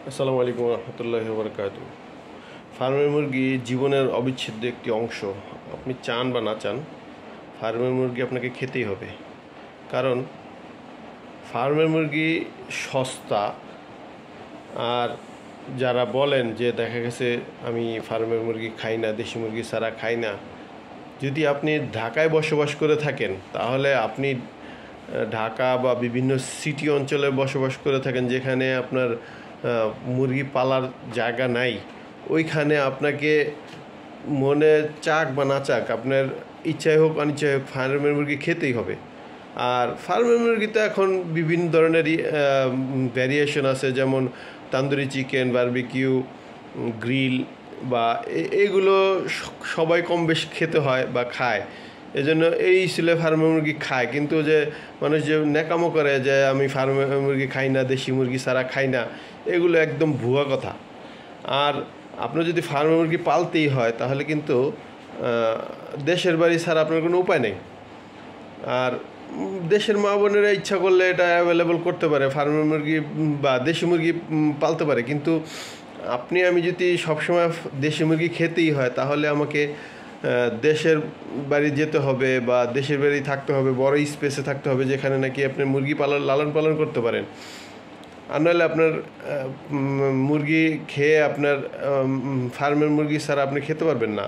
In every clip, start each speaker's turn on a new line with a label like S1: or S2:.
S1: আসসালামু আলাইকুম রহমতুল্লাহি ওয়া বারাকাতুহু। ফার্মের মুরগি জীবনের অবিচ্ছেদ্য একটি অংশ। আপনি চান বা না চান, ফার্মের মুরগি আপনাকে খেতেই হবে। কারণ ফার্মের মুরগি সস্তা। আর যারা বলেন যে দেখা গেছে আমি ফার্মের মুরগি খাই না, দেশি মুরগি ছাড়া খাই না, যদি আপনি ঢাকায় বসবাস করে থাকেন তাহলে আপনি ঢাকা বা বিভিন্ন সিটি অঞ্চলে বসবাস করে থাকেন যেখানে আপনার মুরগি পালার জায়গা নাই, ওইখানে আপনাকে মনে চাক বা না চাক, আপনার ইচ্ছাই হোক অনিচ্ছাই হোক, ফার্মের মুরগি খেতেই হবে। আর ফার্মের মুরগিতে এখন বিভিন্ন ধরনেরই ভ্যারিয়েশন আছে, যেমন তান্দুরি চিকেন, বারবিকিউ, গ্রিল বা এগুলো সবাই কম বেশ খেতে হয় বা খায়। এজন্য এই ছেলে ফার্মের মুরগি খায়, কিন্তু যে মানুষ যে ন্যাকামো করে যে আমি ফার্মের মুরগি খাই না, দেশি মুরগি ছাড়া খাই না, এগুলো একদম ভুয়া কথা। আর আপনার যদি ফার্মের মুরগি পালতেই হয় তাহলে কিন্তু দেশের বাড়ি ছাড়া আপনার কোনো উপায় নেই। আর দেশের মা বোনেরা ইচ্ছা করলে এটা অ্যাভেলেবল করতে পারে, ফার্মের মুরগি বা দেশি মুরগি পালতে পারে। কিন্তু আমি যদি সবসময় দেশি মুরগি খেতেই হয় তাহলে আমাকে দেশের বাড়ি যেতে হবে বা দেশের বাড়ি থাকতে হবে, বড় স্পেসে থাকতে হবে যেখানে নাকি আপনি মুরগি লালন পালন করতে পারেন। আর নাহলে আপনার মুরগি খেয়ে আপনার ফার্মের মুরগি ছাড়া আপনি খেতে পারবেন না।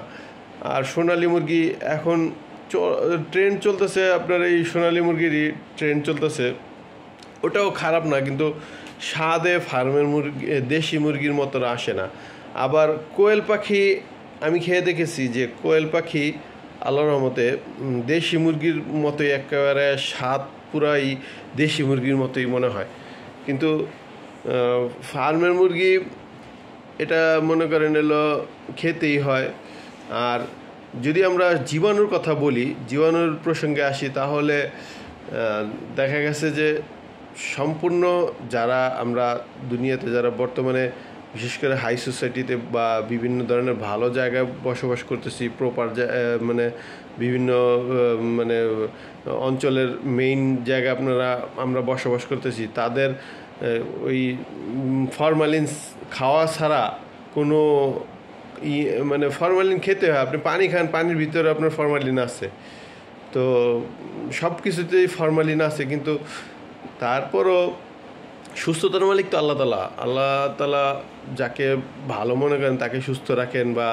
S1: আর সোনালি মুরগি এখন ট্রেন্ড চলতেছে, আপনার এই সোনালি মুরগিরই ট্রেন্ড চলতেছে। ওটাও খারাপ না, কিন্তু স্বাদে ফার্মের মুরগি দেশি মুরগির মতো আসে না। আবার কোয়েল পাখি আমি খেয়ে দেখেছি যে কোয়েল পাখি আল্লাহর রহমতে দেশি মুরগির মতোই একেবারে স্বাদ, পুরাই দেশি মুরগির মতোই মনে হয়। কিন্তু ফার্মের মুরগি এটা মনে করেন এলো খেতেই হয়। আর যদি আমরা জীবাণুর কথা বলি, জীবাণুর প্রসঙ্গে আসি, তাহলে দেখা গেছে যে সম্পূর্ণ যারা আমরা দুনিয়াতে যারা বর্তমানে বিশেষ করে হাই সোসাইটিতে বা বিভিন্ন ধরনের ভালো জায়গায় বসবাস করতেছি, প্রপার মানে বিভিন্ন মানে অঞ্চলের মেইন জায়গায় আমরা বসবাস করতেছি, তাদের ওই ফরমালিন খাওয়া ছাড়া কোনো মানে ফরমালিন খেতে হয়। আপনি পানি খান, পানির ভিতরে আপনার ফরমালিন আছে, তো সব কিছুতেই ফরমালিন আছে। কিন্তু তারপরও সুস্থতার মালিক তো আল্লাহ তালা যাকে ভালো মনে করেন তাকে সুস্থ রাখেন, বা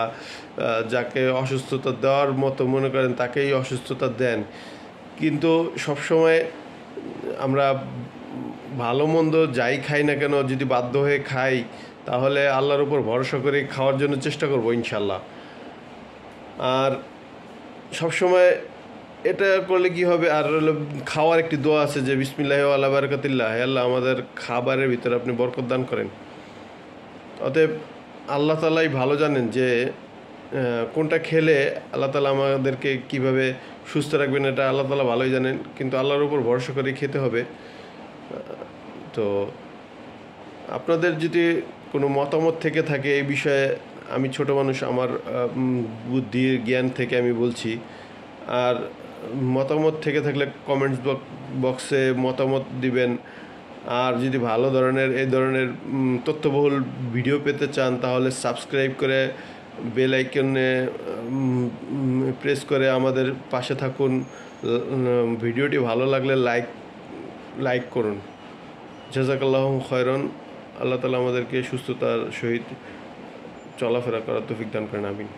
S1: যাকে অসুস্থতা দেওয়ার মতো মনে করেন তাকেই অসুস্থতা দেন। কিন্তু সবসময় আমরা ভালো মন্দ যাই খাই না কেন, যদি বাধ্য হয়ে খাই তাহলে আল্লাহর উপর ভরসা করে খাওয়ার জন্য চেষ্টা করব ইনশাল্লাহ। আর সবসময় এটা করলে কি হবে, আর খাওয়ার একটি দোয়া আছে যে বিসমিল্লাহি ওয়া আলা বারাকাতিল্লাহ, হে আল্লাহ আমাদের খাবারের ভিতরে আপনি বরকত দান করেন। অতএব আল্লাহ তালাই ভালো জানেন যে কোনটা খেলে আল্লাহ তালা আমাদেরকে কিভাবে সুস্থ রাখবেন, এটা আল্লাহ তালা ভালোই জানেন। কিন্তু আল্লাহর উপর ভরসা করে খেতে হবে। তো আপনাদের যদি কোনো মতামত থেকে থাকে এই বিষয়ে, আমি ছোট মানুষ, আমার বুদ্ধির জ্ঞান থেকে আমি বলছি। আর মতামত থেকে থাকলে কমেন্টস বক্সে মতামত দিবেন। আর যদি ভালো ধরনের এই ধরনের তথ্যবহুল ভিডিও পেতে চান তাহলে সাবস্ক্রাইব করে বেল আইকনে প্রেস করে আমাদের পাশে থাকুন। ভিডিওটি ভালো লাগলে লাইক করুন। জাযাকাল্লাহু খায়রান। আল্লাহ তাআলা আমাদেরকে সুস্থতার সহিত চলাফেরা করার তৌফিক দান করেন। আমিন।